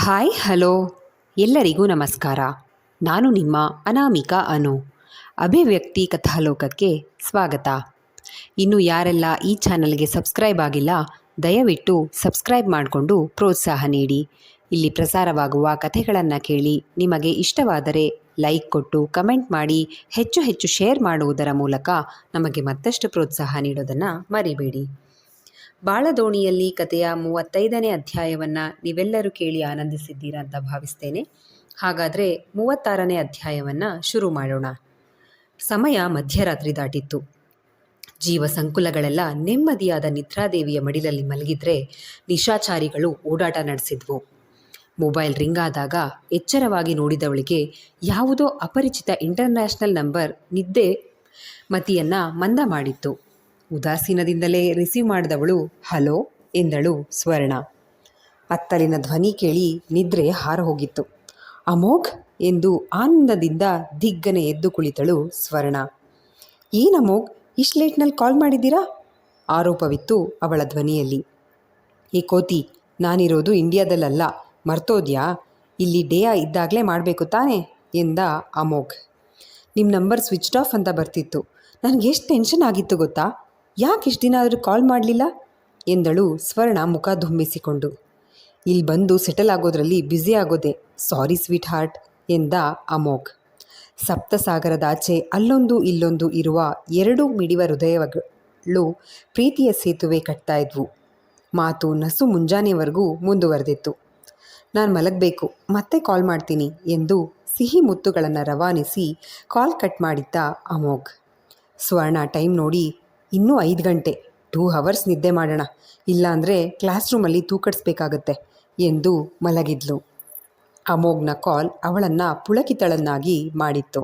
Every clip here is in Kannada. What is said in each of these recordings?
ಹಾಯ್ ಹಲೋ ಎಲ್ಲರಿಗೂ ನಮಸ್ಕಾರ. ನಾನು ನಿಮ್ಮ ಅನಾಮಿಕಾ ಅನು. ಅಭಿವ್ಯಕ್ತಿ ಕಥಾಲೋಕಕ್ಕೆ ಸ್ವಾಗತ. ಇನ್ನು ಯಾರೆಲ್ಲ ಈ ಚಾನಲ್ಗೆ ಸಬ್ಸ್ಕ್ರೈಬ್ ಆಗಿಲ್ಲ, ದಯವಿಟ್ಟು ಸಬ್ಸ್ಕ್ರೈಬ್ ಮಾಡಿಕೊಂಡು ಪ್ರೋತ್ಸಾಹ ನೀಡಿ. ಇಲ್ಲಿ ಪ್ರಸಾರವಾಗುವ ಕಥೆಗಳನ್ನು ಕೇಳಿ ನಿಮಗೆ ಇಷ್ಟವಾದರೆ ಲೈಕ್ ಕೊಟ್ಟು ಕಮೆಂಟ್ ಮಾಡಿ ಹೆಚ್ಚು ಹೆಚ್ಚು ಶೇರ್ ಮಾಡುವುದರ ಮೂಲಕ ನಮಗೆ ಮತ್ತಷ್ಟು ಪ್ರೋತ್ಸಾಹ ನೀಡೋದನ್ನು ಮರಿಬೇಡಿ. ಬಾಳದೋಣಿಯಲ್ಲಿ ಕಥೆಯ 35ನೇ ಅಧ್ಯಾಯವನ್ನು ನೀವೆಲ್ಲರೂ ಕೇಳಿ ಆನಂದಿಸಿದ್ದೀರಾ ಅಂತ ಭಾವಿಸ್ತೇನೆ. ಹಾಗಾದರೆ 36ನೇ ಅಧ್ಯಾಯವನ್ನು ಶುರು ಮಾಡೋಣ. ಸಮಯ ಮಧ್ಯರಾತ್ರಿ ದಾಟಿತ್ತು. ಜೀವ ಸಂಕುಲಗಳೆಲ್ಲ ನೆಮ್ಮದಿಯಾದ ನಿದ್ರಾದೇವಿಯ ಮಡಿಲಲ್ಲಿ ಮಲಗಿದ್ರೆ ನಿಶಾಚಾರಿಗಳು ಓಡಾಟ ನಡೆಸಿದ್ವು. ಮೊಬೈಲ್ ರಿಂಗ್ ಆದಾಗ ಎಚ್ಚರವಾಗಿ ನೋಡಿದವಳಿಗೆ ಯಾವುದೋ ಅಪರಿಚಿತ ಇಂಟರ್ನ್ಯಾಷನಲ್ ನಂಬರ್ ನಿದ್ದೆ ಮತಿಯನ್ನು ಮಂದ ಮಾಡಿತ್ತು. ಉದಾಸೀನದಿಂದಲೇ ರಿಸೀವ್ ಮಾಡಿದವಳು ಹಲೋ ಎಂದಳು ಸ್ವರ್ಣ. ಅತ್ತಲಿನ ಧ್ವನಿ ಕೇಳಿ ನಿದ್ರೆ ಹಾರಹೋಗಿತ್ತು. ಅಮೋಘ್ ಎಂದು ಆನಂದದಿಂದ ದಿಗ್ಗನೆ ಎದ್ದು ಕುಳಿತಳು ಸ್ವರ್ಣ. ಏನು ಅಮೋಘ್, ಇಷ್ಟು ಲೇಟ್ನಲ್ಲಿ ಕಾಲ್ ಮಾಡಿದ್ದೀರಾ? ಆರೋಪವಿತ್ತು ಅವಳ ಧ್ವನಿಯಲ್ಲಿ. ಈ ಕೋತಿ, ನಾನಿರೋದು ಇಂಡಿಯಾದಲ್ಲ, ಮರ್ತೋದ್ಯಾ? ಇಲ್ಲಿ ಡೇ ಇದ್ದಾಗಲೇ ಮಾಡಬೇಕು ತಾನೇ ಎಂದ ಅಮೋಘ್. ನಿಮ್ಮ ನಂಬರ್ ಸ್ವಿಚ್ಡ್ ಆಫ್ ಅಂತ ಬರ್ತಿತ್ತು. ನನಗೆ ಎಷ್ಟು ಟೆನ್ಷನ್ ಆಗಿತ್ತು ಗೊತ್ತಾ? ಯಾಕೆ ಇಷ್ಟು ದಿನ ಆದರೂ ಕಾಲ್ ಮಾಡಲಿಲ್ಲ ಎಂದಳು ಸ್ವರ್ಣ ಮುಖ ಧುಮ್ಮಿಸಿಕೊಂಡು. ಇಲ್ಲಿ ಬಂದು ಸೆಟಲ್ ಆಗೋದ್ರಲ್ಲಿ ಬ್ಯುಸಿ ಆಗೋದೆ. ಸಾರಿ ಸ್ವೀಟ್ ಹಾರ್ಟ್ ಎಂದ ಅಮೋಘ್. ಸಪ್ತಸಾಗರದಾಚೆ ಅಲ್ಲೊಂದು ಇಲ್ಲೊಂದು ಇರುವ ಎರಡು ಮಿಡಿವ ಹೃದಯಗಳು ಪ್ರೀತಿಯ ಸೇತುವೆ ಕಟ್ತಾ ಇದ್ವು. ಮಾತು ನಸು ಮುಂಜಾನೆವರೆಗೂ ಮುಂದುವರೆದಿತ್ತು. ನಾನು ಮಲಗಬೇಕು, ಮತ್ತೆ ಕಾಲ್ ಮಾಡ್ತೀನಿ ಎಂದು ಸಿಹಿ ಮುತ್ತುಗಳನ್ನು ರವಾನಿಸಿ ಕಾಲ್ ಕಟ್ ಮಾಡಿದ್ದ ಅಮೋಘ್. ಸ್ವರ್ಣ ಟೈಮ್ ನೋಡಿ, ಇನ್ನೂ 5 ಗಂಟೆ, 2 ಅವರ್ಸ್ ನಿದ್ದೆ ಮಾಡೋಣ, ಇಲ್ಲಾಂದರೆ ಕ್ಲಾಸ್ ರೂಮಲ್ಲಿ ತೂಕಡಿಸ್ಬೇಕಾಗತ್ತೆ ಎಂದು ಮಲಗಿದ್ಲು. ಅಮೋಘ್ನ ಕಾಲ್ ಅವಳನ್ನು ಪುಳಕಿತಳನ್ನಾಗಿ ಮಾಡಿತ್ತು.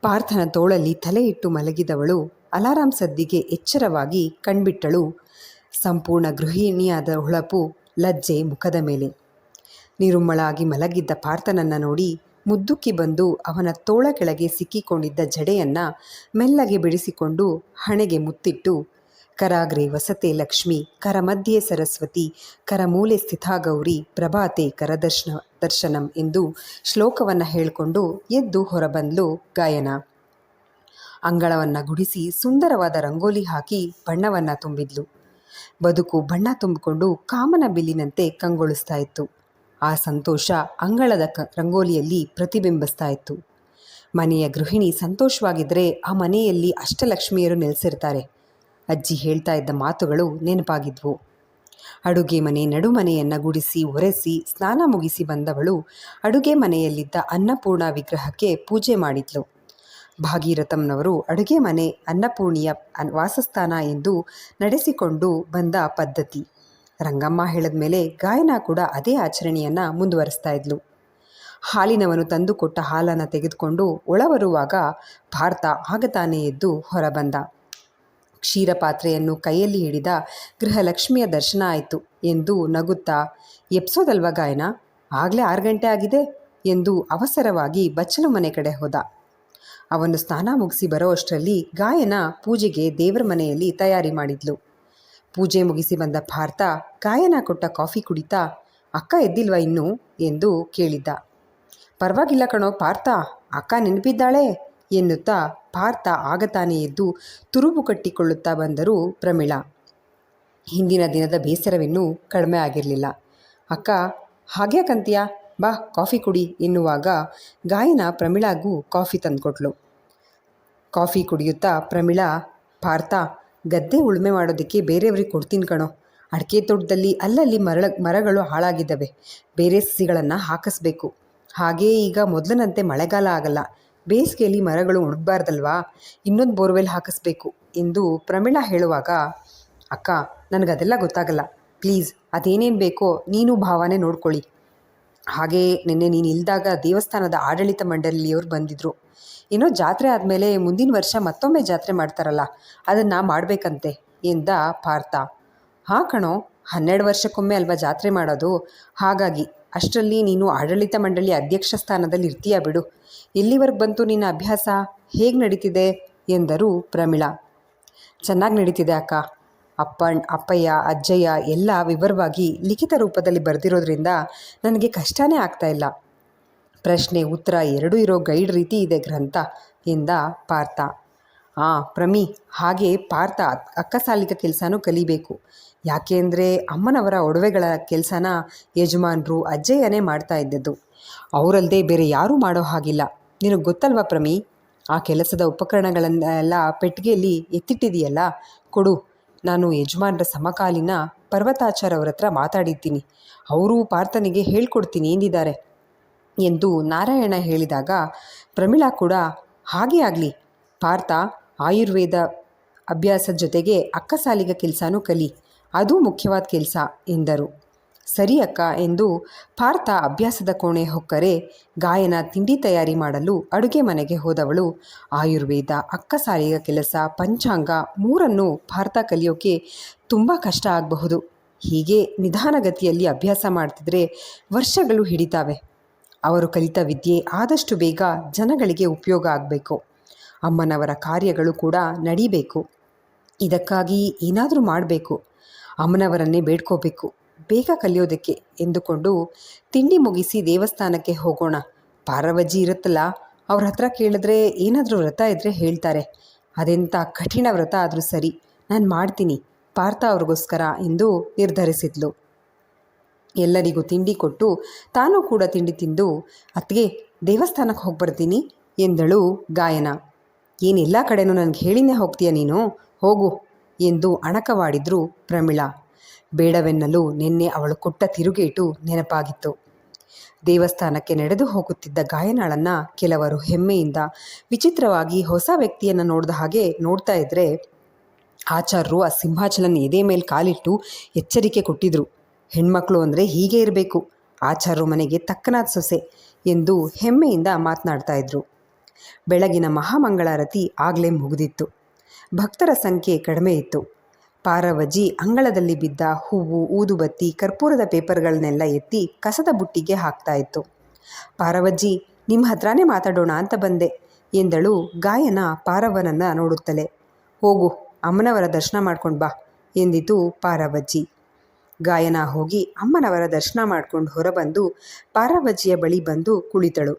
ಪಾರ್ಥನ ತೋಳಲ್ಲಿ ತಲೆ ಇಟ್ಟು ಮಲಗಿದವಳು ಅಲಾರಾಂ ಸದ್ದಿಗೆ ಎಚ್ಚರವಾಗಿ ಕಣ್ಬಿಟ್ಟಳು. ಸಂಪೂರ್ಣ ಗೃಹಿಣಿಯಾದ ಹೊಳಪು ಲಜ್ಜೆ ಮುಖದ ಮೇಲೆ. ನಿರುಮ್ಮಳಾಗಿ ಮಲಗಿದ್ದ ಪಾರ್ಥನನ್ನು ನೋಡಿ ಮುದ್ದುಕ್ಕಿ ಬಂದು ಅವನ ತೋಳ ಕೆಳಗೆ ಸಿಕ್ಕಿಕೊಂಡಿದ್ದ ಜಡೆಯನ್ನು ಮೆಲ್ಲಗೆ ಬಿಡಿಸಿಕೊಂಡು ಹಣೆಗೆ ಮುತ್ತಿಟ್ಟು, ಕರಾಗ್ರೆ ವಸತೆ ಲಕ್ಷ್ಮಿ, ಕರಮಧ್ಯೆ ಸರಸ್ವತಿ, ಕರಮೂಲೆ ಸ್ಥಿತಾ ಗೌರಿ, ಪ್ರಭಾತೆ ದರ್ಶನಂ ಎಂದು ಶ್ಲೋಕವನ್ನು ಹೇಳಿಕೊಂಡು ಎದ್ದು ಹೊರಬಂದ್ಲು ಗಾಯನ. ಅಂಗಳವನ್ನು ಗುಡಿಸಿ ಸುಂದರವಾದ ರಂಗೋಲಿ ಹಾಕಿ ಬಣ್ಣವನ್ನು ತುಂಬಿದ್ಲು. ಬದುಕು ಬಣ್ಣ ತುಂಬಿಕೊಂಡು ಕಾಮನ ಬಿಲ್ಲಿನಂತೆ ಕಂಗೊಳಿಸ್ತಾ ಇತ್ತು. ಆ ಸಂತೋಷ ಅಂಗಳದ ರಂಗೋಲಿಯಲ್ಲಿ ಪ್ರತಿಬಿಂಬಿಸ್ತಾ ಇತ್ತು. ಮನೆಯ ಗೃಹಿಣಿ ಸಂತೋಷವಾಗಿದ್ದರೆ ಆ ಮನೆಯಲ್ಲಿ ಅಷ್ಟಲಕ್ಷ್ಮಿಯರು ನೆಲೆಸಿರ್ತಾರೆ. ಅಜ್ಜಿ ಹೇಳ್ತಾ ಇದ್ದ ಮಾತುಗಳು ನೆನಪಾಗಿದ್ವು. ಅಡುಗೆ ಮನೆ ನಡುಮನೆಯನ್ನು ಗುಡಿಸಿ ಒರೆಸಿ ಸ್ನಾನ ಮುಗಿಸಿ ಬಂದವಳು ಅಡುಗೆ ಮನೆಯಲ್ಲಿದ್ದ ಅನ್ನಪೂರ್ಣ ವಿಗ್ರಹಕ್ಕೆ ಪೂಜೆ ಮಾಡಿದ್ಲು. ಭಾಗೀರಥಂನವರು ಅಡುಗೆ ಮನೆ ಅನ್ನಪೂರ್ಣಿಯ ವಾಸಸ್ಥಾನ ಎಂದು ನಡೆಸಿಕೊಂಡು ಬಂದ ಪದ್ಧತಿ. ರಂಗಮ್ಮ ಹೇಳಿದ ಮೇಲೆ ಗಾಯನ ಕೂಡ ಅದೇ ಆಚರಣೆಯನ್ನು ಮುಂದುವರಿಸ್ತಾ ಇದ್ಲು. ಹಾಲಿನವನು ತಂದುಕೊಟ್ಟ ಹಾಲನ್ನು ತೆಗೆದುಕೊಂಡು ಒಳ ಬರುವಾಗ ಭಾರತ ಆಗತಾನೆ ಎದ್ದು ಹೊರಬಂದ. ಕ್ಷೀರಪಾತ್ರೆಯನ್ನು ಕೈಯಲ್ಲಿ ಹಿಡಿದ ಗೃಹಲಕ್ಷ್ಮಿಯ ದರ್ಶನ ಆಯಿತು ಎಂದು ನಗುತ್ತಾ, ಎಪ್ಸೋದಲ್ವ ಗಾಯನ, ಆಗಲೇ 6 ಗಂಟೆ ಆಗಿದೆ ಎಂದು ಅವಸರವಾಗಿ ಬಚ್ಚಲು ಮನೆ ಕಡೆ ಹೋದ. ಅವನು ಸ್ನಾನ ಮುಗಿಸಿ ಬರೋ ಅಷ್ಟರಲ್ಲಿ ಗಾಯನ ಪೂಜೆಗೆ ದೇವರ ಮನೆಯಲ್ಲಿ ತಯಾರಿ ಮಾಡಿದ್ಲು. ಪೂಜೆ ಮುಗಿಸಿ ಬಂದ ಭಾರತ ಗಾಯನ ಕೊಟ್ಟ ಕಾಫಿ ಕುಡಿತಾ, ಅಕ್ಕ ಎದ್ದಿಲ್ವ ಇನ್ನೂ ಎಂದು ಕೇಳಿದ್ದ. ಪರವಾಗಿಲ್ಲ ಕಣೋ ಪಾರ್ಥ, ಅಕ್ಕ ನೆನಪಿದ್ದಾಳೆ ಎನ್ನುತ್ತಾ ಪಾರ್ಥ ಆಗತಾನೆ ಎದ್ದು ತುರುಬು ಕಟ್ಟಿಕೊಳ್ಳುತ್ತಾ ಬಂದರು ಪ್ರಮೀಳಾ. ಹಿಂದಿನ ದಿನದ ಬೇಸರವಿನ್ನೂ ಕಡಿಮೆ ಆಗಿರಲಿಲ್ಲ. ಅಕ್ಕ ಹಾಗ್ಯಾಕಂತೀಯ, ಬಾ ಕಾಫಿ ಕುಡಿ ಎನ್ನುವಾಗ ಗಾಯನ ಪ್ರಮೀಳಾಗೂ ಕಾಫಿ ತಂದುಕೊಟ್ಲು. ಕಾಫಿ ಕುಡಿಯುತ್ತಾ ಪ್ರಮೀಳಾ, ಪಾರ್ಥ, ಗದ್ದೆ ಉಳುಮೆ ಮಾಡೋದಕ್ಕೆ ಬೇರೆಯವ್ರಿಗೆ ಕೊಡ್ತೀನಿ ಕಣೋ. ಅಡಿಕೆ ತೋಟದಲ್ಲಿ ಅಲ್ಲಲ್ಲಿ ಮರಗಳು ಹಾಳಾಗಿದ್ದಾವೆ, ಬೇರೆ ಸಸಿಗಳನ್ನು ಹಾಕಿಸ್ಬೇಕು. ಹಾಗೇ ಈಗ ಮೊದಲಿನಂತೆ ಮಳೆಗಾಲ ಆಗಲ್ಲ, ಬೇಸಿಗೆಯಲ್ಲಿ ಮರಗಳು ಒಣಗಬಾರ್ದಲ್ವಾ, ಇನ್ನೊಂದು ಬೋರ್ವೆಲ್ ಹಾಕಿಸ್ಬೇಕು ಎಂದು ಪ್ರಮೀಳಾ ಹೇಳುವಾಗ, ಅಕ್ಕ ನನಗದೆಲ್ಲ ಗೊತ್ತಾಗಲ್ಲ, ಪ್ಲೀಸ್ ಅದೇನೇನು ಬೇಕೋ ನೀನು ಭಾವನೆ ನೋಡ್ಕೊಳ್ಳಿ. ಹಾಗೇ ನಿನ್ನೆ ನೀನು ಇಲ್ದಾಗ ದೇವಸ್ಥಾನದ ಆಡಳಿತ ಮಂಡಳಿಯವರು ಬಂದಿದ್ದರು. ಏನೋ ಜಾತ್ರೆ ಆದಮೇಲೆ ಮುಂದಿನ ವರ್ಷ ಮತ್ತೊಮ್ಮೆ ಜಾತ್ರೆ ಮಾಡ್ತಾರಲ್ಲ, ಅದನ್ನು ಮಾಡಬೇಕಂತೆ ಎಂದ ಪಾರ್ಥ. ಹಾಂ ಕಣೋ, 12 ವರ್ಷಕ್ಕೊಮ್ಮೆ ಅಲ್ವಾ ಜಾತ್ರೆ ಮಾಡೋದು, ಹಾಗಾಗಿ ಅಷ್ಟರಲ್ಲಿ ನೀನು ಆಡಳಿತ ಮಂಡಳಿ ಅಧ್ಯಕ್ಷ ಸ್ಥಾನದಲ್ಲಿ ಇರ್ತೀಯ ಬಿಡು. ಎಲ್ಲಿವರೆಗೆ ಬಂತು ನಿನ್ನ ಅಭ್ಯಾಸ, ಹೇಗೆ ನಡೀತಿದೆ ಎಂದರು ಪ್ರಮೀಳಾ. ಚೆನ್ನಾಗಿ ನಡೀತಿದೆ ಅಕ್ಕ. ಅಪ್ಪಯ್ಯ ಅಜ್ಜಯ್ಯ ಎಲ್ಲ ವಿವರವಾಗಿ ಲಿಖಿತ ರೂಪದಲ್ಲಿ ಬರೆದಿರೋದ್ರಿಂದ ನನಗೆ ಕಷ್ಟನೇ ಆಗ್ತಾಯಿಲ್ಲ. ಪ್ರಶ್ನೆ ಉತ್ತರ ಎರಡೂ ಇರೋ ಗೈಡ್ ರೀತಿ ಇದೆ ಗ್ರಂಥ ಎಂದ ಪಾರ್ಥ. ಪ್ರಮಿ, ಹಾಗೆ ಪಾರ್ಥ ಅಕ್ಕಸಾಲಿಗ ಕೆಲಸನೂ ಕಲಿಬೇಕು. ಯಾಕೆ ಅಂದರೆ ಅಮ್ಮನವರ ಒಡವೆಗಳ ಕೆಲಸನ ಯಜಮಾನರು ಅಜ್ಜಯ್ಯನೇ ಮಾಡ್ತಾ ಇದ್ದದ್ದು. ಅವರಲ್ಲದೆ ಬೇರೆ ಯಾರೂ ಮಾಡೋ ಹಾಗಿಲ್ಲ. ನಿನಗೆ ಗೊತ್ತಲ್ವ ಪ್ರಮಿ, ಆ ಕೆಲಸದ ಉಪಕರಣಗಳನ್ನೆಲ್ಲ ಪೆಟ್ಟಿಗೆಯಲ್ಲಿ ಎತ್ತಿಟ್ಟಿದೆಯಲ್ಲ, ಕೊಡು. ನಾನು ಯಜಮಾನರ ಸಮಕಾಲೀನ ಪರ್ವತಾಚಾರ್ ಅವ್ರ ಹತ್ರ ಮಾತಾಡಿದ್ದೀನಿ. ಅವರು ಪಾರ್ಥನಿಗೆ ಹೇಳ್ಕೊಡ್ತೀನಿ ಎಂದಿದ್ದಾರೆ ಎಂದು ನಾರಾಯಣ ಹೇಳಿದಾಗ ಪ್ರಮೀಳಾ ಕೂಡ ಹಾಗೇ ಆಗಲಿ, ಪಾರ್ಥ ಆಯುರ್ವೇದ ಅಭ್ಯಾಸದ ಜೊತೆಗೆ ಅಕ್ಕಸಾಲಿಗ ಕೆಲಸನೂ ಕಲಿ, ಅದು ಮುಖ್ಯವಾದ ಕೆಲಸ ಎಂದರು. ಸರಿ ಅಕ್ಕ ಎಂದು ಪಾರ್ಥ ಅಭ್ಯಾಸದ ಕೋಣೆ ಹೊಕ್ಕರೆ ಗಾಯನ ತಿಂಡಿ ತಯಾರಿ ಮಾಡಲು ಅಡುಗೆ ಮನೆಗೆ ಹೋದವಳು ಆಯುರ್ವೇದ, ಅಕ್ಕಸಾಲಿಗ ಕೆಲಸ, ಪಂಚಾಂಗ ಮೂರನ್ನು ಪಾರ್ಥ ಕಲಿಯೋಕೆ ತುಂಬ ಕಷ್ಟ ಆಗಬಹುದು. ಹೀಗೆ ನಿಧಾನಗತಿಯಲ್ಲಿ ಅಭ್ಯಾಸ ಮಾಡ್ತಿದ್ರೆ ವರ್ಷಗಳು ಹಿಡಿತಾವೆ. ಅವರು ಕಲಿತ ವಿದ್ಯೆ ಆದಷ್ಟು ಬೇಗ ಜನಗಳಿಗೆ ಉಪಯೋಗ ಆಗಬೇಕು. ಅಮ್ಮನವರ ಕಾರ್ಯಗಳು ಕೂಡ ನಡೀಬೇಕು. ಇದಕ್ಕಾಗಿ ಏನಾದರೂ ಮಾಡಬೇಕು. ಅಮ್ಮನವರನ್ನೇ ಬೇಡ್ಕೋಬೇಕು ಬೇಗ ಕಲಿಯೋದಕ್ಕೆ ಎಂದುಕೊಂಡು ತಿಂಡಿ ಮುಗಿಸಿ ದೇವಸ್ಥಾನಕ್ಕೆ ಹೋಗೋಣ. ಪಾರವಜ್ಜಿ ಇರುತ್ತಲ್ಲ, ಅವ್ರ ಹತ್ರ ಕೇಳಿದ್ರೆ ಏನಾದರೂ ವ್ರತ ಇದ್ದರೆ ಹೇಳ್ತಾರೆ. ಅದೆಂಥ ಕಠಿಣ ವ್ರತ ಆದರೂ ಸರಿ, ನಾನು ಮಾಡ್ತೀನಿ ಪಾರ್ಥ ಅವ್ರಿಗೋಸ್ಕರ ಎಂದು ನಿರ್ಧರಿಸಿದ್ಲು. ಎಲ್ಲರಿಗೂ ತಿಂಡಿ ಕೊಟ್ಟು ತಾನೂ ಕೂಡ ತಿಂಡಿ ತಿಂದು ಅತ್ತಿಗೆ ದೇವಸ್ಥಾನಕ್ಕೆ ಹೋಗಿ ಬರ್ತೀನಿ ಎಂದಳು ಗಾಯನ. ಏನೆಲ್ಲ ಕಡೆನೂ ನನಗೆ ಹೇಳಿನೇ ಹೋಗ್ತೀಯ ನೀನು, ಹೋಗು ಎಂದು ಅಣಕವಾಡಿದ್ರು ಪ್ರಮೀಳಾ. ಬೇಡವೆನ್ನಲು ನಿನ್ನೆ ಅವಳು ಕೊಟ್ಟ ತಿರುಗೇಟು ನೆನಪಾಗಿತ್ತು. ದೇವಸ್ಥಾನಕ್ಕೆ ನಡೆದು ಹೋಗುತ್ತಿದ್ದ ಗಾಯನಾಳನ್ನು ಕೆಲವರು ಹೆಮ್ಮೆಯಿಂದ ವಿಚಿತ್ರವಾಗಿ ಹೊಸ ವ್ಯಕ್ತಿಯನ್ನು ನೋಡಿದ ಹಾಗೆ ನೋಡ್ತಾ ಇದ್ದರೆ ಆಚಾರ್ಯರು ಆ ಸಿಂಹಾಚಲನ ಎದೆ ಮೇಲೆ ಕಾಲಿಟ್ಟು ಎಚ್ಚರಿಕೆ ಕೊಟ್ಟಿದ್ರು. ಹೆಣ್ಮಕ್ಳು ಅಂದರೆ ಹೀಗೆ ಇರಬೇಕು, ಆಚಾರ್ಯರು ಮನೆಗೆ ತಕ್ಕನಾದ ಸೊಸೆ ಎಂದು ಹೆಮ್ಮೆಯಿಂದ ಮಾತನಾಡ್ತಾ ಇದ್ರು. ಬೆಳಗಿನ ಮಹಾಮಂಗಳಾರತಿ ಆಗಲೇ ಮುಗಿದಿತ್ತು. ಭಕ್ತರ ಸಂಖ್ಯೆ ಕಡಿಮೆ ಇತ್ತು. ಪಾರವಜ್ಜಿ ಅಂಗಳದಲ್ಲಿ ಬಿದ್ದ ಹೂವು, ಊದುಬತ್ತಿ, ಕರ್ಪೂರದ ಪೇಪರ್ಗಳನ್ನೆಲ್ಲ ಎತ್ತಿ ಕಸದ ಬುಟ್ಟಿಗೆ ಹಾಕ್ತಾ ಇತ್ತು. ಪಾರವಜ್ಜಿ, ನಿಮ್ಮ ಹತ್ರನೇ ಮಾತಾಡೋಣ ಅಂತ ಬಂದೆ ಎಂದಳು ಗಾಯನ ಪಾರವ್ವನನ್ನು ನೋಡುತ್ತಲೇ. ಹೋಗು, ಅಮ್ಮನವರ ದರ್ಶನ ಮಾಡ್ಕೊಂಡು ಬಾ ಎಂದಿತು ಪಾರವಜ್ಜಿ. ಗಾಯನ ಹೋಗಿ ಅಮ್ಮನವರ ದರ್ಶನ ಮಾಡ್ಕೊಂಡು ಹೊರಬಂದು ಪಾರವಜ್ಜಿಯ ಬಳಿ ಬಂದು ಕುಳಿತಳು.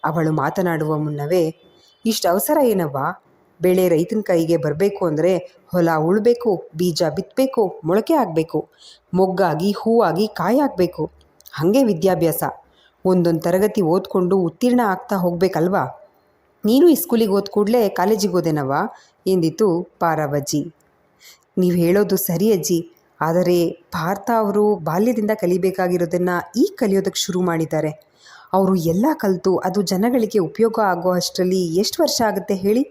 ಅವಳು ಮಾತನಾಡುವ ಮುನ್ನವೇ, ಇಷ್ಟು ಅವಸರ ಏನವ್ವ? ಬೆಳೆ ರೈತನ ಕೈಗೆ ಬರಬೇಕು ಅಂದರೆ ಹೊಲ ಉಳಬೇಕು, ಬೀಜ ಬಿತ್ತಬೇಕು, ಮೊಳಕೆ ಆಗಬೇಕು, ಮೊಗ್ಗಾಗಿ ಹೂವಾಗಿ ಕಾಯಾಗಬೇಕು. ಹಾಗೆ ವಿದ್ಯಾಭ್ಯಾಸ ಒಂದೊಂದು ತರಗತಿ ಓದ್ಕೊಂಡು ಉತ್ತೀರ್ಣ ಆಗ್ತಾ ಹೋಗಬೇಕಲ್ವಾ? ನೀನು ಈ ಸ್ಕೂಲಿಗೆ ಓದ್ ಕೂಡಲೇ ಕಾಲೇಜಿಗೆ ಹೋದೆನವ್ವ ಎಂದಿತು ಪಾರವಜ್ಜಿ. ನೀವು ಹೇಳೋದು ಸರಿ ಅಜ್ಜಿ, ಆದರೆ ಪಾರ್ಥ ಅವರು ಬಾಲ್ಯದಿಂದ ಕಲಿಬೇಕಾಗಿರೋದನ್ನು ಈಗ ಕಲಿಯೋದಕ್ಕೆ ಶುರು ಮಾಡಿದ್ದಾರೆ. ಅವರು ಎಲ್ಲ ಕಲಿತು ಅದು ಜನಗಳಿಗೆ ಉಪಯೋಗ ಆಗೋ ಅಷ್ಟರಲ್ಲಿ ಎಷ್ಟು ವರ್ಷ ಆಗುತ್ತೆ ಹೇಳಿ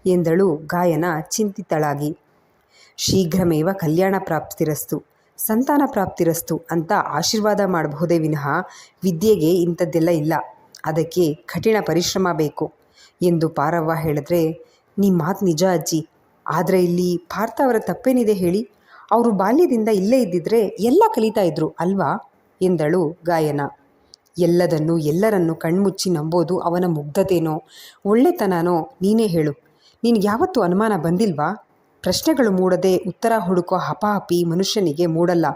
ಎಂದಳು ಗಾಯನ ಚಿಂತಿತಳಾಗಿ. ಶೀಘ್ರಮೇವ ಕಲ್ಯಾಣ ಪ್ರಾಪ್ತಿರಸ್ತು, ಸಂತಾನ ಪ್ರಾಪ್ತಿರಸ್ತು ಅಂತ ಆಶೀರ್ವಾದ ಮಾಡಬಹುದೇ ವಿನಃ ವಿದ್ಯೆಗೆ ಇಂಥದ್ದೆಲ್ಲ ಇಲ್ಲ. ಅದಕ್ಕೆ ಕಠಿಣ ಪರಿಶ್ರಮ ಬೇಕು ಎಂದು ಪಾರವ್ವ ಹೇಳಿದ್ರೆ, ನಿಮ್ಮ ಮಾತು ನಿಜ ಅಜ್ಜಿ, ಆದರೆ ಇಲ್ಲಿ ಪಾರ್ಥ ಅವರ ತಪ್ಪೇನಿದೆ ಹೇಳಿ? ಅವರು ಬಾಲ್ಯದಿಂದ ಇಲ್ಲೇ ಇದ್ದಿದ್ರೆ ಎಲ್ಲ ಕಲಿತಾ ಇದ್ರು ಅಲ್ವಾ ಎಂದಳು ಗಾಯನ. ಎಲ್ಲದನ್ನು ಎಲ್ಲರನ್ನು ಕಣ್ಮುಚ್ಚಿ ನಂಬೋದು ಅವನ ಮುಗ್ಧತೆನೋ ಒಳ್ಳೆತನನೋ ನೀನೇ ಹೇಳು. ನಿನಗೆ ಯಾವತ್ತೂ ಅನುಮಾನ ಬಂದಿಲ್ವಾ? ಪ್ರಶ್ನೆಗಳು ಮೂಡದೆ ಉತ್ತರ ಹುಡುಕೋ ಹಪಾಹಪಿ ಮನುಷ್ಯನಿಗೆ ಮೂಡಲ್ಲ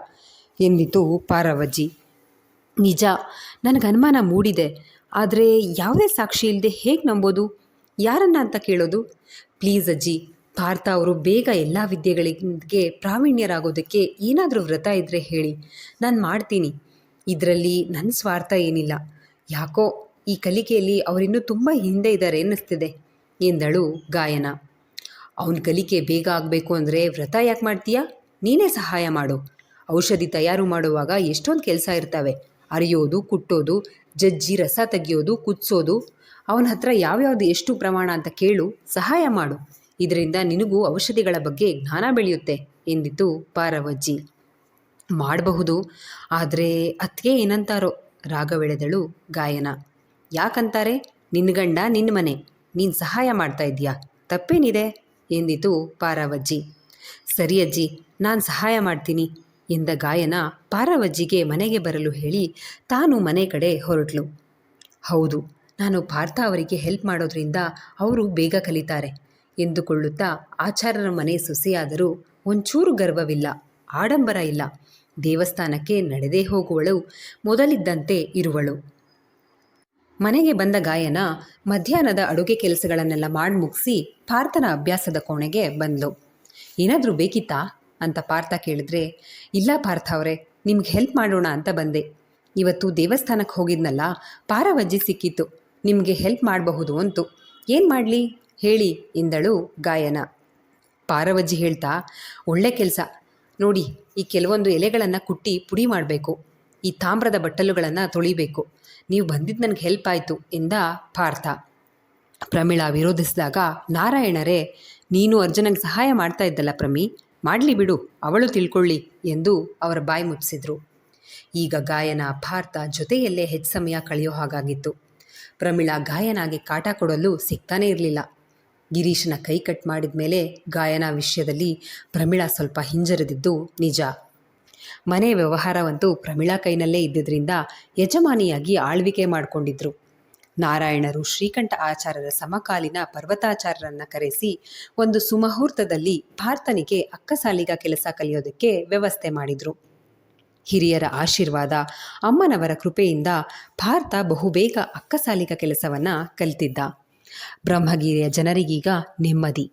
ಎಂದಿತು ಪಾರವಜ್ಜಿ. ನಿಜ, ನನಗೆ ಅನುಮಾನ ಮೂಡಿದೆ. ಆದರೆ ಯಾವುದೇ ಸಾಕ್ಷಿ ಇಲ್ಲದೆ ಹೇಗೆ ನಂಬೋದು? ಯಾರನ್ನ ಅಂತ ಕೇಳೋದು? ಪ್ಲೀಸ್ ಅಜ್ಜಿ, ಪಾರ್ಥ ಅವರು ಬೇಗ ಎಲ್ಲ ವಿದ್ಯೆಗಳಿಗೆ ಪ್ರಾವೀಣ್ಯರಾಗೋದಕ್ಕೆ ಏನಾದರೂ ವ್ರತ ಇದ್ದರೆ ಹೇಳಿ, ನಾನು ಮಾಡ್ತೀನಿ. ಇದರಲ್ಲಿ ನನ್ನ ಸ್ವಾರ್ಥ ಏನಿಲ್ಲ. ಯಾಕೋ ಈ ಕಲಿಕೆಯಲ್ಲಿ ಅವರಿನ್ನೂ ತುಂಬ ಹಿಂದೆ ಇದ್ದಾರೆ ಅನ್ನಿಸ್ತಿದೆ ಎಂದಳು ಗಾಯನ. ಅವನ ಕಲಿಕೆ ಬೇಗ ಆಗಬೇಕು ಅಂದರೆ ವ್ರತ ಯಾಕೆ ಮಾಡ್ತೀಯಾ? ನೀನೇ ಸಹಾಯ ಮಾಡು. ಔಷಧಿ ತಯಾರು ಮಾಡುವಾಗ ಎಷ್ಟೊಂದು ಕೆಲಸ ಇರ್ತವೆ. ಅರಿಯೋದು, ಕುಟ್ಟೋದು, ಜಜ್ಜಿ ರಸ ತೆಗೆಯೋದು, ಕುದಿಸೋದು. ಅವನ ಹತ್ರ ಯಾವ್ಯಾವುದು ಎಷ್ಟು ಪ್ರಮಾಣ ಅಂತ ಕೇಳು, ಸಹಾಯ ಮಾಡು. ಇದರಿಂದ ನಿನಗೂ ಔಷಧಿಗಳ ಬಗ್ಗೆ ಜ್ಞಾನ ಬೆಳೆಯುತ್ತೆ ಎಂದಿತು ಪಾರವಜ್ಜಿ. ಮಾಡಬಹುದು, ಆದರೆ ಅತ್ತಿಗೆ ಏನಂತಾರೋ ರಾಗವೆಳೆದಳು ಗಾಯನ. ಯಾಕಂತಾರೆ? ನಿನ್ನ ಗಂಡ ನಿನ್ನ ಮನೆ, ನೀನು ಸಹಾಯ ಮಾಡ್ತಾ ಇದೆಯಾ, ತಪ್ಪೇನಿದೆ ಎಂದಿತು ಪಾರವಜ್ಜಿ. ಸರಿ ಅಜ್ಜಿ, ನಾನು ಸಹಾಯ ಮಾಡ್ತೀನಿ ಎಂದ ಗಾಯನ ಪಾರವಜ್ಜಿಗೆ ಮನೆಗೆ ಬರಲು ಹೇಳಿ ತಾನು ಮನೆ ಕಡೆ ಹೊರಟಳು. ಹೌದು, ನಾನು ಪಾರ್ಥ ಅವರಿಗೆ ಹೆಲ್ಪ್ ಮಾಡೋದ್ರಿಂದ ಅವರು ಬೇಗ ಕಲಿತಾರೆ ಎಂದುಕೊಳ್ಳುತ್ತಾ ಆಚಾರ್ಯರ ಮನೆ ಸೊಸೆಯಾದರೂ ಒಂಚೂರು ಗರ್ವವಿಲ್ಲ, ಆಡಂಬರ ಇಲ್ಲ. ದೇವಸ್ಥಾನಕ್ಕೆ ನಡೆದೇ ಹೋಗುವಳು, ಮೊದಲಿದ್ದಂತೆ ಇರುವಳು. ಮನೆಗೆ ಬಂದ ಗಾಯನ ಮಧ್ಯಾಹ್ನದ ಅಡುಗೆ ಕೆಲಸಗಳನ್ನೆಲ್ಲ ಮಾಡಿ ಮುಗಿಸಿ ಪಾರ್ಥನ ಅಭ್ಯಾಸದ ಕೋಣೆಗೆ ಬಂದಳು. ಏನಾದರೂ ಬೇಕಿತ್ತಾ ಅಂತ ಪಾರ್ಥ ಕೇಳಿದ್ರೆ, ಇಲ್ಲ ಪಾರ್ಥ ಅವರೇ, ನಿಮ್ಗೆ ಹೆಲ್ಪ್ ಮಾಡೋಣ ಅಂತ ಬಂದೆ. ಇವತ್ತು ದೇವಸ್ಥಾನಕ್ಕೆ ಹೋಗಿದ್ನಲ್ಲ, ಪಾರವಜ್ಜಿ ಸಿಕ್ಕಿತ್ತು, ನಿಮಗೆ ಹೆಲ್ಪ್ ಮಾಡಬಹುದು ಅಂತು. ಏನು ಮಾಡಲಿ ಹೇಳಿ ಎಂದಳು ಗಾಯನ. ಪಾರವಜ್ಜಿ ಹೇಳ್ತಾ, ಒಳ್ಳೆ ಕೆಲಸ ನೋಡಿ, ಈ ಕೆಲವೊಂದು ಎಲೆಗಳನ್ನು ಕುಟ್ಟಿ ಪುಡಿ ಮಾಡಬೇಕು, ಈ ತಾಮ್ರದ ಬಟ್ಟಲುಗಳನ್ನು ತೊಳಿಬೇಕು. ನೀವು ಬಂದಿದ್ದು ನನಗೆ ಹೆಲ್ಪ್ ಆಯಿತು ಎಂದ ಪಾರ್ಥ. ಪ್ರಮೀಳಾ ವಿರೋಧಿಸಿದಾಗ ನಾರಾಯಣರೇ, ನೀನು ಅರ್ಜುನಂಗೆ ಸಹಾಯ ಮಾಡ್ತಾ ಇದ್ದಲ್ಲ ಪ್ರಮಿ, ಮಾಡಲಿ ಬಿಡು, ಅವಳು ತಿಳ್ಕೊಳ್ಳಿ ಎಂದು ಅವರ ಬಾಯಿ ಮುಚ್ಚಿಸಿದ್ರು. ಈಗ ಗಾಯನ ಪಾರ್ಥ ಜೊತೆಯಲ್ಲೇ ಹೆಚ್ಚು ಸಮಯ ಕಳೆಯೋ ಹಾಗಾಗಿತ್ತು. ಪ್ರಮೀಳಾ ಗಾಯನಾಗೆ ಕಾಟ ಕೊಡಲು ಸಿಗ್ತಾನೇ ಇರಲಿಲ್ಲ. ಗಿರೀಶನ ಕೈ ಕಟ್ ಮಾಡಿದ ಮೇಲೆ ಗಾಯನ ವಿಷಯದಲ್ಲಿ ಪ್ರಮೀಳಾ ಸ್ವಲ್ಪ ಹಿಂಜರಿದಿದ್ದು ನಿಜ. ಮನೆ ವ್ಯವಹಾರವಂತೂ ಪ್ರಮೀಳಾ ಕೈನಲ್ಲೇ ಇದ್ದಿದ್ದರಿಂದ ಯಜಮಾನಿಯಾಗಿ ಆಳ್ವಿಕೆ ಮಾಡಿಕೊಂಡಿದ್ರು. ನಾರಾಯಣರು ಶ್ರೀಕಂಠ ಆಚಾರ್ಯರ ಸಮಕಾಲೀನ ಪರ್ವತಾಚಾರ್ಯರನ್ನು ಕರೆಸಿ ಒಂದು ಸುಮುಹೂರ್ತದಲ್ಲಿ ಪಾರ್ಥನಿಗೆ ಅಕ್ಕಸಾಲಿಗ ಕೆಲಸ ಕಲಿಯೋದಕ್ಕೆ ವ್ಯವಸ್ಥೆ ಮಾಡಿದರು. ಹಿರಿಯರ ಆಶೀರ್ವಾದ, ಅಮ್ಮನವರ ಕೃಪೆಯಿಂದ ಪಾರ್ಥ ಬಹುಬೇಗ ಅಕ್ಕಸಾಲಿಗ ಕೆಲಸವನ್ನು ಕಲಿತಿದ್ದ. ಬ್ರಹ್ಮಗಿರಿಯ ಜನರಿಗೀಗ ನೆಮ್ಮದಿ.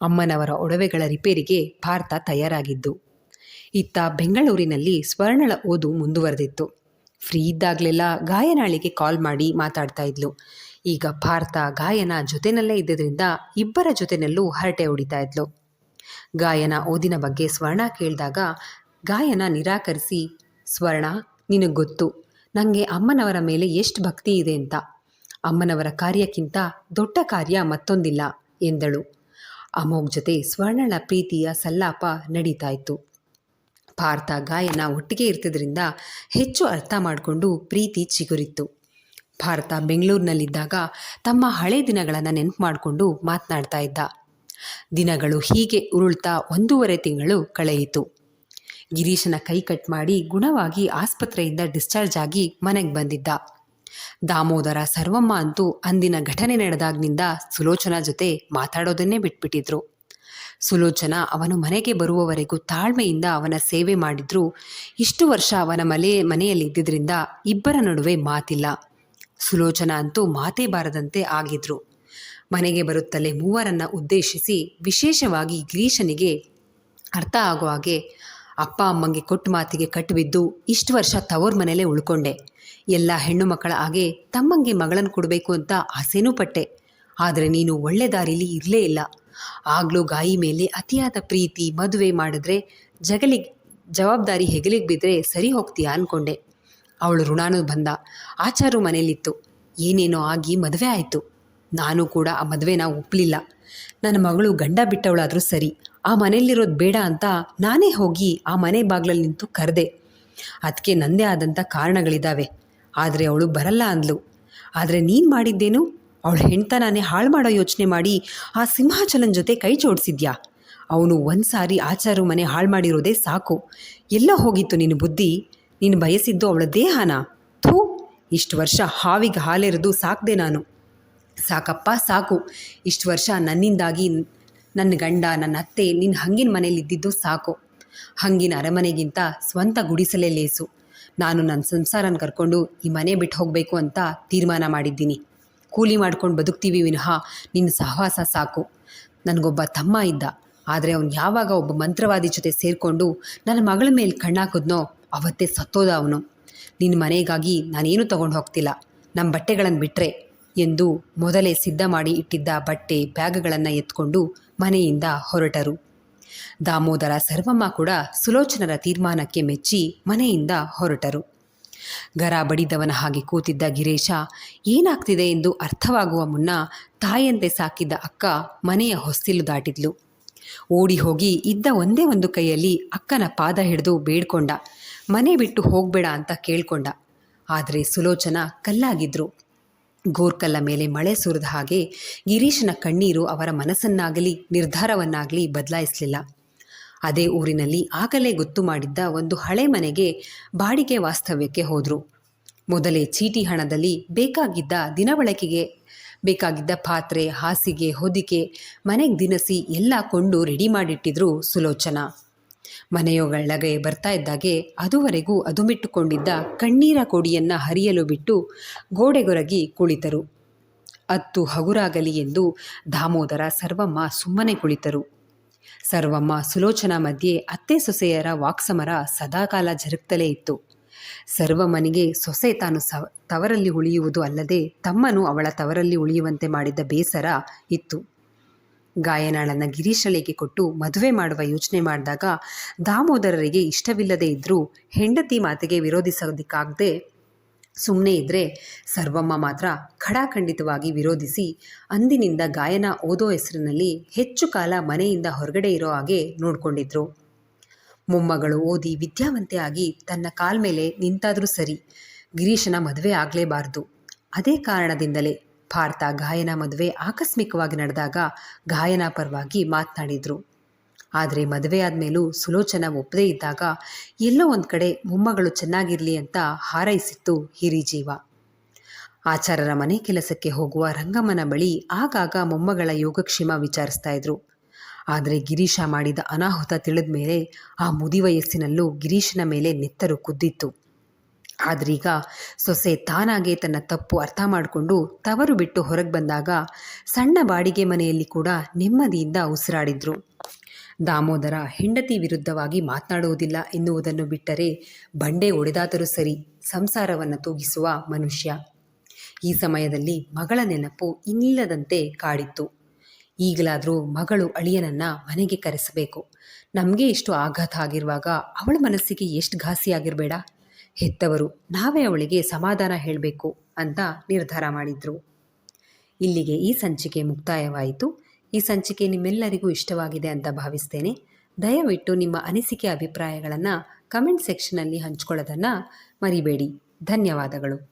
ಅಮ್ಮನವರ ಒಡವೆಗಳ ರಿಪೇರಿಗೆ ಪಾರ್ಥ ತಯಾರಾಗಿದ್ದು. ಇತ್ತ ಬೆಂಗಳೂರಿನಲ್ಲಿ ಸ್ವರ್ಣಳ ಓದು ಮುಂದುವರೆದಿತ್ತು. ಫ್ರೀ ಇದ್ದಾಗಲೆಲ್ಲ ಗಾಯನಾಳಿಗೆ ಕಾಲ್ ಮಾಡಿ ಮಾತಾಡ್ತಾ ಇದ್ಲು. ಈಗ ಪಾರ್ಥ ಗಾಯನ ಜೊತೆನಲ್ಲೇ ಇದ್ದರಿಂದ ಇಬ್ಬರ ಜೊತೆನಲ್ಲೂ ಹರಟೆ ಹೊಡಿತಾ ಇದ್ಲು. ಗಾಯನ ಓದಿನ ಬಗ್ಗೆ ಸ್ವರ್ಣ ಕೇಳಿದಾಗ ಗಾಯನ ನಿರಾಕರಿಸಿ, ಸ್ವರ್ಣ, ನಿನಗೆ ಗೊತ್ತು ನನಗೆ ಅಮ್ಮನವರ ಮೇಲೆ ಎಷ್ಟು ಭಕ್ತಿ ಇದೆ ಅಂತ. ಅಮ್ಮನವರ ಕಾರ್ಯಕ್ಕಿಂತ ದೊಡ್ಡ ಕಾರ್ಯ ಮತ್ತೊಂದಿಲ್ಲ ಎಂದಳು. ಅಮೋಘ್ ಜೊತೆ ಸ್ವರ್ಣಳ ಪ್ರೀತಿಯ ಸಲ್ಲಾಪ ನಡೀತಾ ಇತ್ತು. ಪಾರ್ಥ ಗಾಯನ ಒಟ್ಟಿಗೆ ಇರ್ತಿದ್ರಿಂದ ಹೆಚ್ಚು ಅರ್ಥ ಮಾಡಿಕೊಂಡು ಪ್ರೀತಿ ಚಿಗುರಿತ್ತು. ಪಾರ್ಥ ಬೆಂಗಳೂರಿನಲ್ಲಿದ್ದಾಗ ತಮ್ಮ ಹಳೆ ದಿನಗಳನ್ನು ನೆನಪು ಮಾಡಿಕೊಂಡು ಮಾತನಾಡ್ತಾ ಇದ್ದ. ದಿನಗಳು ಹೀಗೆ ಉರುಳ್ತಾ 1.5 ತಿಂಗಳು ಕಳೆಯಿತು. ಗಿರೀಶನ ಕೈ ಕಟ್ ಮಾಡಿ ಗುಣವಾಗಿ ಆಸ್ಪತ್ರೆಯಿಂದ ಡಿಸ್ಚಾರ್ಜ್ ಆಗಿ ಮನೆಗೆ ಬಂದಿದ್ದ. ದಾಮೋದರ, ಸರ್ವಮ್ಮ ಅಂತೂ ಅಂದಿನ ಘಟನೆ ನಡೆದಾಗಿನಿಂದ ಸುಲೋಚನಾ ಜೊತೆ ಮಾತಾಡೋದನ್ನೇ ಬಿಟ್ಬಿಟ್ಟಿದ್ರು. ಸುಲೋಚನಾ ಅವನು ಮನೆಗೆ ಬರುವವರೆಗೂ ತಾಳ್ಮೆಯಿಂದ ಅವನ ಸೇವೆ ಮಾಡಿದ್ರು. ಇಷ್ಟು ವರ್ಷ ಅವನ ಮನೆಯಲ್ಲಿ ಇದ್ದಿದ್ದರಿಂದ ಇಬ್ಬರ ನಡುವೆ ಮಾತಿಲ್ಲ. ಸುಲೋಚನಾ ಅಂತೂ ಮಾತೇ ಬಾರದಂತೆ ಆಗಿದ್ರು. ಮನೆಗೆ ಬರುತ್ತಲೇ ಮೂವರನ್ನು ಉದ್ದೇಶಿಸಿ ವಿಶೇಷವಾಗಿ ಗಿರೀಶನಿಗೆ ಅರ್ಥ ಆಗೋ ಹಾಗೆ, ಅಪ್ಪ ಅಮ್ಮಂಗೆ ಕೊಟ್ಟ ಮಾತಿಗೆ ಕಟ್ಟಿಬಿದ್ದು ಇಷ್ಟು ವರ್ಷ ತವರ್ ಮನೇಲೇ ಉಳ್ಕೊಂಡೆ. ಎಲ್ಲ ಹೆಣ್ಣು ಮಕ್ಕಳ ಹಾಗೆ ತಮ್ಮಂಗೆ ಮಗಳನ್ನು ಕೊಡಬೇಕು ಅಂತ ಆಸೆನೂ ಪಟ್ಟೆ. ಆದರೆ ನೀನು ಒಳ್ಳೆ ದಾರಿಲಿ ಇರಲೇ ಇಲ್ಲ. ಆಗಲೂ ಗಾಯಿ ಮೇಲೆ ಅತಿಯಾದ ಪ್ರೀತಿ, ಮದುವೆ ಮಾಡಿದ್ರೆ ಜವಾಬ್ದಾರಿ ಹೆಗಲಿಗೆ ಬಿದ್ದರೆ ಸರಿ ಹೋಗ್ತೀಯಾ ಅಂದ್ಕೊಂಡೆ. ಅವಳು ಋಣಾನು ಬಂದ. ಆಚಾರು ಮನೇಲಿತ್ತು. ಏನೇನೋ ಆಗಿ ಮದುವೆ ಆಯಿತು. ನಾನು ಕೂಡ ಆ ಮದುವೆನ ಒಪ್ಪಲಿಲ್ಲ. ನನ್ನ ಮಗಳು ಗಂಡ ಬಿಟ್ಟವಳಾದರೂ ಸರಿ, ಆ ಮನೆಯಲ್ಲಿರೋದು ಬೇಡ ಅಂತ ನಾನೇ ಹೋಗಿ ಆ ಮನೆ ಬಾಗಿಲಲ್ಲಿ ನಿಂತು ಕರೆದೆ. ಅದಕ್ಕೆ ನನ್ನದೇ ಆದಂಥ ಕಾರಣಗಳಿದ್ದಾವೆ. ಆದರೆ ಅವಳು ಬರಲ್ಲ ಅಂದ್ಲು. ಆದರೆ ನೀನು ಮಾಡಿದ್ದೇನು? ಅವಳ ಹೆಣ್ತನಾನೇ ಹಾಳು ಮಾಡೋ ಯೋಚನೆ ಮಾಡಿ ಆ ಸಿಂಹಾಚಲನ ಜೊತೆ ಕೈ ಜೋಡಿಸಿದ್ಯಾ? ಅವನು ಒಂದು ಸಾರಿ ಆಚಾರು ಮನೆ ಹಾಳು ಮಾಡಿರೋದೇ ಸಾಕು. ಎಲ್ಲ ಹೋಗಿತ್ತು ನಿನ್ನ ಬುದ್ಧಿ? ನೀನು ಬಯಸಿದ್ದು ಅವಳ ದೇಹನ? ಥೂ, ಇಷ್ಟು ವರ್ಷ ಹಾವಿಗೆ ಹಾಲೆರೆದು ಸಾಕ್ದೆ ನಾನು. ಸಾಕಪ್ಪ ಸಾಕು. ಇಷ್ಟು ವರ್ಷ ನನ್ನಿಂದಾಗಿ ನನ್ನ ಗಂಡ, ನನ್ನ ಅತ್ತೆ ನಿನ್ನ ಹಂಗಿನ ಮನೇಲಿದ್ದಿದ್ದು ಸಾಕು. ಹಂಗಿನ ಅರಮನೆಗಿಂತ ಸ್ವಂತ ಗುಡಿಸಲೇ ಲೇಸು. ನಾನು ನನ್ನ ಸಂಸಾರನ ಕರ್ಕೊಂಡು ಈ ಮನೆ ಬಿಟ್ಟು ಹೋಗಬೇಕು ಅಂತ ತೀರ್ಮಾನ ಮಾಡಿದ್ದೀನಿ. ಕೂಲಿ ಮಾಡ್ಕೊಂಡು ಬದುಕ್ತೀವಿ ವಿನಃ ನಿನ್ನ ಸಹವಾಸ ಸಾಕು. ನನಗೊಬ್ಬ ತಮ್ಮ ಇದ್ದ. ಆದರೆ ಅವನು ಯಾವಾಗ ಒಬ್ಬ ಮಂತ್ರವಾದಿ ಜೊತೆ ಸೇರಿಕೊಂಡು ನನ್ನ ಮಗಳ ಮೇಲೆ ಕಣ್ಣಾಕಿದ್ನೋ ಅವತ್ತೇ ಸತ್ತೋದ ಅವನು. ನಿನ್ನ ಮನೆಗಾಗಿ ನಾನೇನು ತೊಗೊಂಡು ಹೋಗ್ತಿಲ್ಲ, ನಮ್ಮ ಬಟ್ಟೆಗಳನ್ನು ಬಿಟ್ಟರೆ ಎಂದು ಮೊದಲೇ ಸಿದ್ಧ ಮಾಡಿ ಇಟ್ಟಿದ್ದ ಬಟ್ಟೆ ಬ್ಯಾಗ್ಗಳನ್ನು ಎತ್ಕೊಂಡು ಮನೆಯಿಂದ ಹೊರಟರು. ದಾಮೋದರ, ಸರ್ವಮ್ಮ ಕೂಡ ಸುಲೋಚನರ ತೀರ್ಮಾನಕ್ಕೆ ಮೆಚ್ಚಿ ಮನೆಯಿಂದ ಹೊರಟರು. ಗರ ಬಡಿದವನ ಹಾಗೆ ಕೂತಿದ್ದ ಗಿರೀಶ ಏನಾಗ್ತಿದೆ ಎಂದು ಅರ್ಥವಾಗುವ ಮುನ್ನ ತಾಯಿಯಂತೆ ಸಾಕಿದ್ದ ಅಕ್ಕ ಮನೆಯ ಹೊಸ್ತಿಲು ದಾಟಿದ್ಲು. ಓಡಿ ಹೋಗಿ ಇದ್ದ ಒಂದೇ ಒಂದು ಕೈಯಲ್ಲಿ ಅಕ್ಕನ ಪಾದ ಹಿಡಿದು ಬೇಡ್ಕೊಂಡ. ಮನೆ ಬಿಟ್ಟು ಹೋಗಬೇಡ ಅಂತ ಕೇಳ್ಕೊಂಡ. ಆದರೆ ಸುಲೋಚನಾ ಕಲ್ಲಾಗಿದ್ರು. ಗೋರ್ಕಲ್ಲ ಮೇಲೆ ಮಳೆ ಸುರಿದ ಹಾಗೆ ಗಿರೀಶನ ಕಣ್ಣೀರು ಅವರ ಮನಸ್ಸನ್ನಾಗಲಿ ನಿರ್ಧಾರವನ್ನಾಗಲಿ ಬದಲಾಯಿಸಲಿಲ್ಲ. ಅದೇ ಊರಿನಲ್ಲಿ ಆಗಲೇ ಗೊತ್ತು ಮಾಡಿದ್ದ ಒಂದು ಹಳೆ ಮನೆಗೆ ಬಾಡಿಗೆ ವಾಸ್ತವ್ಯಕ್ಕೆ ಹೋದರು. ಮೊದಲೇ ಚೀಟಿ ಹಣದಲ್ಲಿ ಬೇಕಾಗಿದ್ದ ದಿನಬಳಕೆಗೆ ಬೇಕಾಗಿದ್ದ ಪಾತ್ರೆ, ಹಾಸಿಗೆ, ಹೊದಿಕೆ, ಮನೆಗೆ ದಿನಸಿ ಎಲ್ಲ ಕೊಂಡು ರೆಡಿ ಮಾಡಿಟ್ಟಿದ್ರು ಸುಲೋಚನಾ. ಮನೆಯೊಳಗೆ ಬರ್ತಾ ಇದ್ದಾಗೆ ಅದುವರೆಗೂ ಅದುಮಿಟ್ಟುಕೊಂಡಿದ್ದ ಕಣ್ಣೀರ ಕೋಡಿಯನ್ನು ಹರಿಯಲು ಬಿಟ್ಟು ಗೋಡೆಗೊರಗಿ ಕುಳಿತರು. ಅತ್ತು ಹಗುರಾಗಲಿ ಎಂದು ದಾಮೋದರ, ಸರ್ವಮ್ಮ ಸುಮ್ಮನೆ ಕುಳಿತರು. ಸರ್ವಮ್ಮ, ಸುಲೋಚನಾ ಮಧ್ಯೆ ಅತ್ತೆ ಸೊಸೆಯರ ವಾಕ್ಸಮರ ಸದಾಕಾಲ ಜರುಗ್ತಲೇ ಇತ್ತು. ಸರ್ವಮ್ಮನಿಗೆ ಸೊಸೆ ತಾನು ತವರಲ್ಲಿ ಉಳಿಯುವುದು ಅಲ್ಲದೆ ತಮ್ಮನು ಅವಳ ತವರಲ್ಲಿ ಉಳಿಯುವಂತೆ ಮಾಡಿದ ಬೇಸರ ಇತ್ತು. ಗಾಯನಾಳನ್ನು ಗಿರೀಶಳಿಗೆ ಕೊಟ್ಟು ಮದುವೆ ಮಾಡುವ ಯೋಚನೆ ಮಾಡಿದಾಗ ದಾಮೋದರರಿಗೆ ಇಷ್ಟವಿಲ್ಲದೆ ಇದ್ದರೂ ಹೆಂಡತಿ ಮಾತಿಗೆ ವಿರೋಧಿಸೋದಕ್ಕಾಗದೆ ಸುಮ್ಮನೆ ಇದ್ದರೆ ಸರ್ವಮ್ಮ ಮಾತ್ರ ಖಡಾಖಂಡಿತವಾಗಿ ವಿರೋಧಿಸಿ ಅಂದಿನಿಂದ ಗಾಯನ ಓದೋ ಹೆಸರಿನಲ್ಲಿ ಹೆಚ್ಚು ಕಾಲ ಮನೆಯಿಂದ ಹೊರಗಡೆ ಇರೋ ಹಾಗೆ ನೋಡಿಕೊಂಡಿದ್ರು. ಮೊಮ್ಮಗಳು ಓದಿ ವಿದ್ಯಾವಂತೆ ಆಗಿ ತನ್ನ ಕಾಲ ಮೇಲೆ ನಿಂತಾದರೂ ಸರಿ, ಗಿರೀಶನ ಮದುವೆ ಆಗಲೇಬಾರ್ದು. ಅದೇ ಕಾರಣದಿಂದಲೇ ಪಾರ್ಥ ಗಾಯನ ಮದುವೆ ಆಕಸ್ಮಿಕವಾಗಿ ನಡೆದಾಗ ಗಾಯನ ಪರವಾಗಿ ಮಾತನಾಡಿದರು. ಆದರೆ ಮದುವೆ ಆದಮೇಲೂ ಸುಲೋಚನಾ ಒಪ್ಪದೇ ಇದ್ದಾಗ ಎಲ್ಲೋ ಒಂದು ಕಡೆ ಮೊಮ್ಮಗಳು ಚೆನ್ನಾಗಿರಲಿ ಅಂತ ಹಾರೈಸಿತ್ತು ಹಿರಿಜೀವ. ಆಚಾರರ ಮನೆ ಕೆಲಸಕ್ಕೆ ಹೋಗುವ ರಂಗಮ್ಮನ ಬಳಿ ಆಗಾಗ ಮೊಮ್ಮಗಳ ಯೋಗಕ್ಷೇಮ ವಿಚಾರಿಸ್ತಾ ಇದ್ರು. ಆದರೆ ಗಿರೀಶ ಮಾಡಿದ ಅನಾಹುತ ತಿಳಿದ ಮೇಲೆ ಆ ಮುದಿ ವಯಸ್ಸಿನಲ್ಲೂ ಗಿರೀಶನ ಮೇಲೆ ನೆತ್ತರು ಕುದ್ದಿತ್ತು. ಆದ್ರೀಗ ಸೊಸೆ ತಾನಾಗೆ ತನ್ನ ತಪ್ಪು ಅರ್ಥ ಮಾಡಿಕೊಂಡು ತವರು ಬಿಟ್ಟು ಹೊರಗೆ ಬಂದಾಗ ಸಣ್ಣ ಬಾಡಿಗೆ ಮನೆಯಲ್ಲಿ ಕೂಡ ನೆಮ್ಮದಿಯಿಂದ ಉಸಿರಾಡಿದ್ರು. ದಾಮೋದರ ಹೆಂಡತಿ ವಿರುದ್ಧವಾಗಿ ಮಾತನಾಡುವುದಿಲ್ಲ ಎನ್ನುವುದನ್ನು ಬಿಟ್ಟರೆ ಬಂಡೆ ಒಡೆದಾದರೂ ಸರಿ ಸಂಸಾರವನ್ನು ತೂಗಿಸುವ ಮನುಷ್ಯ. ಈ ಸಮಯದಲ್ಲಿ ಮಗಳ ನೆನಪು ಇನ್ನಿಲ್ಲದಂತೆ ಕಾಡಿತ್ತು. ಈಗಲಾದರೂ ಮಗಳು ಅಳಿಯನನ್ನು ಮನೆಗೆ ಕರೆಸಬೇಕು. ನಮಗೆ ಇಷ್ಟು ಆಘಾತ ಆಗಿರುವಾಗ ಅವಳ ಮನಸ್ಸಿಗೆ ಎಷ್ಟು ಘಾಸಿಯಾಗಿರಬೇಡ. ಹೆತ್ತವರು ನಾವೇ ಅವಳಿಗೆ ಸಮಾಧಾನ ಹೇಳಬೇಕು ಅಂತ ನಿರ್ಧಾರ ಮಾಡಿದ್ರು. ಇಲ್ಲಿಗೆ ಈ ಸಂಚಿಕೆ ಮುಕ್ತಾಯವಾಯಿತು. ಈ ಸಂಚಿಕೆ ನಿಮ್ಮೆಲ್ಲರಿಗೂ ಇಷ್ಟವಾಗಿದೆ ಅಂತ ಭಾವಿಸ್ತೇನೆ. ದಯವಿಟ್ಟು ನಿಮ್ಮ ಅನಿಸಿಕೆ, ಅಭಿಪ್ರಾಯಗಳನ್ನು ಕಮೆಂಟ್ ಸೆಕ್ಷನಲ್ಲಿ ಹಂಚ್ಕೊಳ್ಳೋದನ್ನು ಮರಿಬೇಡಿ. ಧನ್ಯವಾದಗಳು.